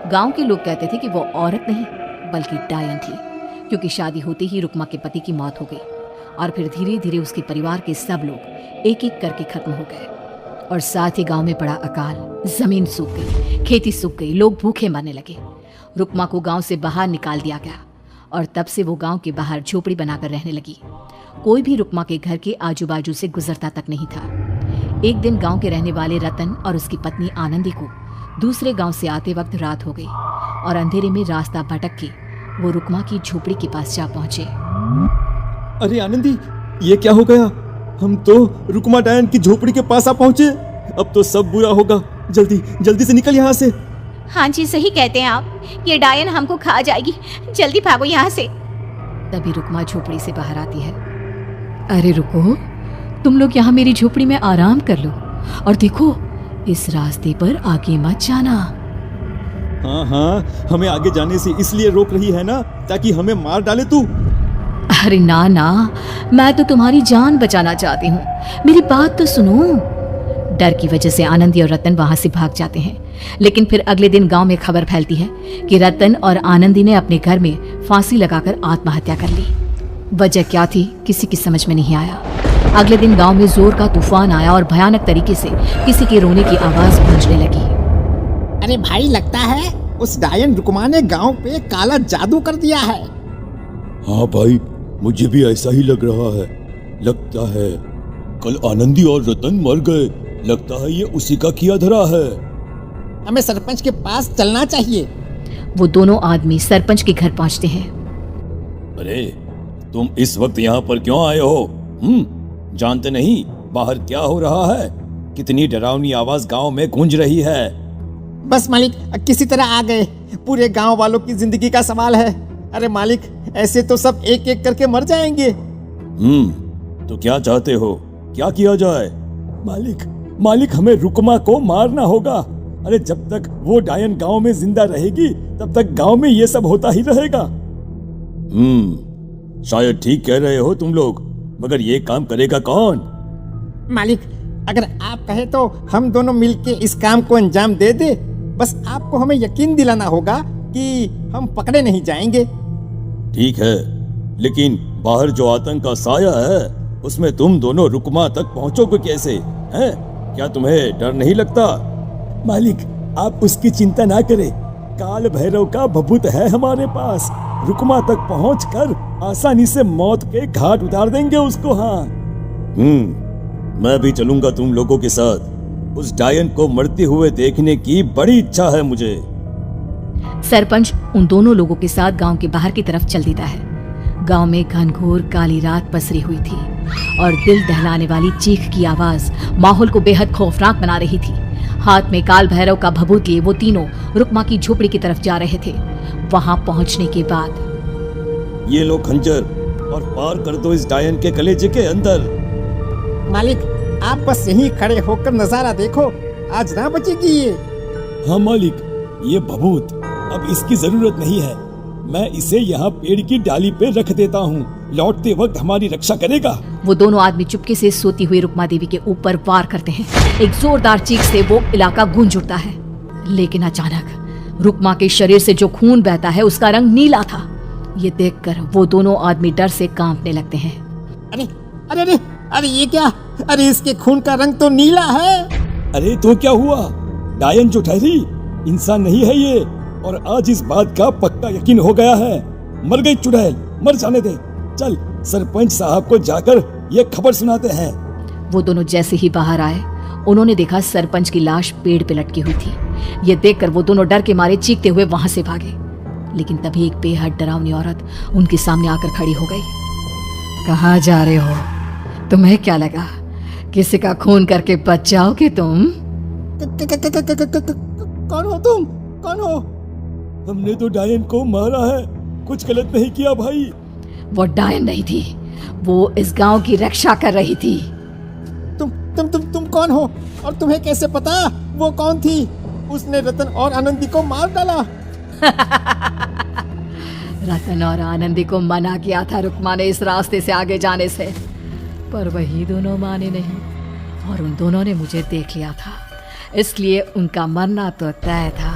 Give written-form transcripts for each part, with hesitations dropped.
गांव के लोग कहते थे कि वो औरत नहीं बल्कि डायन थी, क्योंकि शादी होते ही रुक्मा के पति की मौत हो गई और फिर धीरे धीरे उसके परिवार के सब लोग एक एक करके खत्म हो गए और साथ ही गांव में पड़ा अकाल, जमीन सूख गई, खेती सूख गई, लोग भूखे मरने लगे। रुक्मा को गांव से बाहर निकाल दिया गया और तब से वो गांव के बाहर झोपड़ी बनाकर रहने लगी। कोई भी रुक्मा के घर के आजू बाजू से गुजरता तक नहीं था। एक दिन गांव के रहने वाले रतन और उसकी पत्नी आनंदी को दूसरे गांव से आते वक्त रात हो गई और अंधेरे में रास्ता भटक के वो रुक्मा की झोपड़ी के पास जा पहुंचे। अरे आनंदी, ये क्या हो गया? हम तो रुक्मा डायन की झोपड़ी के पास आ पहुंचे। अब तो सब बुरा होगा। जल्दी जल्दी से निकल यहाँ से। हाँ जी, सही कहते हैं आप, ये डायन हमको खा जाएगी, जल्दी भागो यहाँ से। तभी रुक्मा झोपड़ी से बाहर आती है। अरे रुको, तुम लोग यहाँ मेरी झोपड़ी में आराम कर लो और देखो इस रास्ते पर आगे मत जाना। हाँ हाँ, हमें आगे जाने से इसलिए रोक रही है ना, ताकि हमें मार डाले तू। अरे ना ना, मैं तो तुम्हारी जान बचाना चाहती हूँ, मेरी बात तो सुनो। डर की वजह से आनंदी और रतन वहां से भाग जाते हैं, लेकिन फिर अगले दिन गांव में खबर फैलती है कि रतन और आनंदी ने अपने घर में फांसी लगाकर आत्महत्या कर ली। वजह क्या थी किसी की समझ में नहीं आया। अगले दिन गांव में जोर का तूफान आया और भयानक तरीके से किसी के रोने की आवाज गूंजने लगी। अरे भाई, लगता है उस डायन रुक्मा ने गांव पे काला जादू कर दिया है। हाँ भाई, मुझे भी ऐसा ही लग रहा है। लगता है कल आनंदी और रतन मर गए। लगता है ये उसी का किया धरा है। हमें सरपंच के पास चलना चाहिए। वो दोनों आदमी सरपंच के घर पहुंचते हैं। अरे तुम इस वक्त यहाँ पर क्यों आए हो? जानते नहीं बाहर क्या हो रहा है? कितनी डरावनी आवाज गांव में गूंज रही है। बस मालिक, किसी तरह आ गए। पूरे गांव वालों की जिंदगी का सवाल है। अरे मालिक, ऐसे तो सब एक एक करके मर जाएंगे। तो क्या चाहते हो, क्या किया जाए? मालिक, हमें रुक्मा को मारना होगा। अरे जब तक वो डायन गांव में जिंदा रहेगी तब तक गांव में ये सब होता ही रहेगा। शायद ठीक कह रहे हो तुम लोग, मगर ये काम करेगा कौन? मालिक, अगर आप कहे तो हम दोनों मिलके इस काम को अंजाम दे दे। बस आपको हमें यकीन दिलाना होगा कि हम पकड़े नहीं जाएंगे। ठीक है, लेकिन बाहर जो आतंक का साया है उसमें तुम दोनों रुक्मा तक पहुंचोगे कैसे? हैं? क्या तुम्हें डर नहीं लगता? मालिक, आप उसकी चिंता ना करें। काल भैरव का भभूत है हमारे पास। रुक्मा तक पहुंचकर आसानी से मौत के घाट उतार देंगे उसको। हाँ, मैं भी चलूंगा तुम लोगों के साथ। उस डायन को मरते हुए देखने की बड़ी इच्छा है मुझे। सरपंच उन दोनों लोगों के साथ गांव के बाहर की तरफ चल देता है। गांव में घनघोर काली रात पसरी हुई थी और दिल दहलाने वाली चीख की आवाज माहौल को बेहद खौफनाक बना रही थी। हाथ में काल भैरव का भभूत लिए वो तीनों रुक्मा की झोपड़ी की तरफ जा रहे थे। वहां पहुंचने के बाद ये लो खंजर और पार कर दो इस डायन के कलेजे के अंदर। मालिक, आप बस यहीं खड़े होकर नजारा देखो, आज ना बचेगी ये। हाँ मालिक, ये भभूत अब इसकी जरूरत नहीं है। मैं इसे यहाँ पेड़ की डाली पे रख देता हूँ। लौटते वक्त हमारी रक्षा करेगा। वो दोनों आदमी चुपके से सोती हुई रुक्मा देवी के ऊपर वार करते हैं। एक जोरदार चीख से वो इलाका गूंज उठता है, लेकिन अचानक रुक्मा के शरीर से जो खून बहता है उसका रंग नीला था। ये देखकर वो दोनों आदमी डर से कांपने लगते हैं। अरे अरे अरे अरे, ये क्या? अरे इसके खून का रंग तो नीला है। अरे तो क्या हुआ? डायन जो ठहरी इंसान नहीं है ये, और आज इस बात का पक्का यकीन हो गया है। मर गई चुड़ैल, मर जाने दे। चल सरपंच साहब को जाकर ये खबर सुनाते हैं। वो दोनों जैसे ही बाहर आए उन्होंने देखा सरपंच की लाश पेड़ पे लटकी हुई थी। ये देखकर वो दोनों डर के मारे चीखते हुए वहां से भागे, लेकिन तभी एक बेहद डरावनी औरत उनके सामने आकर खड़ी हो गई। कहाँ जा रहे हो? तुम्हें क्या लगा किसी का खून करके बच जाओगे तुम? कौन हो तुम? कौन हो? हमने तो डायन को मारा है, कुछ गलत नहीं किया भाई। वो डायन नहीं थी, वो इस गांव की रक्षा कर रही थी। तुम कौन हो और तुम्हें कैसे पता वो कौन थी? उसने रतन और आनंदी को मार डाला। रतन और आनंदी को मना किया था रुक्मा ने इस रास्ते से आगे जाने से, पर वही दोनों माने नहीं और उन दोनों ने मुझे देख लिया था, इसलिए उनका मरना तो तय था।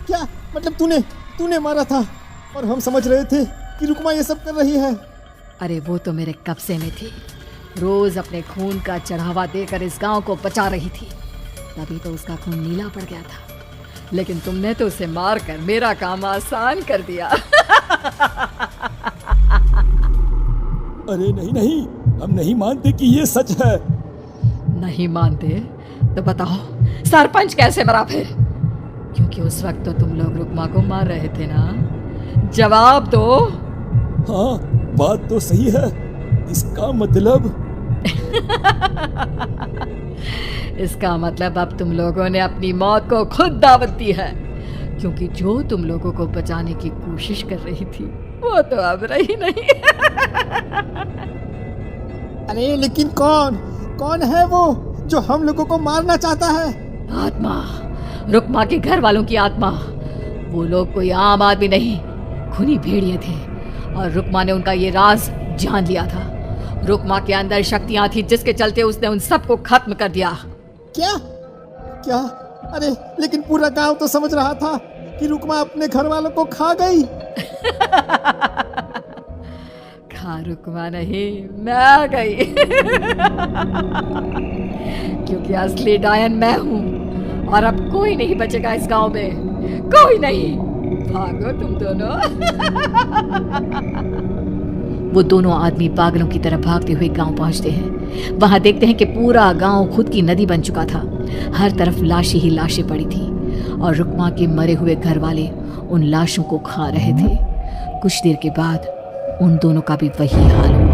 क्या मतलब तूने मारा था और हम समझ रहे थे कि रुकमा ये सब कर रही है। अरे वो तो मेरे कब्जे में थी, रोज अपने खून का चढ़ावा देकर इस गांव को बचा रही थी, तभी तो उसका खून नीला पड़ गया था। लेकिन तुमने तो उसे मारकर मेरा काम आसान कर दिया। अरे नहीं नहीं, हम नहीं मानते कि ये सच है। नहीं मानते तो बताओ सरपंच कैसे मरा फिर? क्योंकि उस वक्त तो तुम लोग रुकमा को मार रहे थे ना, जवाब दो। हाँ, बात तो सही है। इसका मतलब इसका मतलब अब तुम लोगों ने अपनी मौत को खुद दावत दी है, क्योंकि जो तुम लोगों को बचाने की कोशिश कर रही थी वो तो अब रही नहीं। अरे लेकिन कौन है वो जो हम लोगों को मारना चाहता है? आत्मा, रुकमा के घर वालों की आत्मा। वो लोग कोई आम आदमी नहीं, खूनी भेड़िए थे और रुकमा ने उनका ये राज जान लिया था। रुकमा के अंदर शक्तियां थी जिसके चलते उसने उन सबको खत्म कर दिया। क्या? अरे लेकिन पूरा गांव तो समझ रहा था कि रुकमा अपने घर वालों को खा गई। खा रुकमा नहीं, मैं आ गई। क्योंकि असली डायन मैं हूँ और अब कोई नहीं बचेगा इस गांव में, कोई नहीं। भागो तुम दोनों। वो दोनों आदमी पागलों की तरह भागते हुए गांव पहुंचते हैं। वहां देखते हैं कि पूरा गांव खुद की नदी बन चुका था। हर तरफ लाशें ही लाशें पड़ी थी और रुकमा के मरे हुए घर वाले उन लाशों को खा रहे थे। कुछ देर के बाद उन दोनों का भी वही हाल हुआ।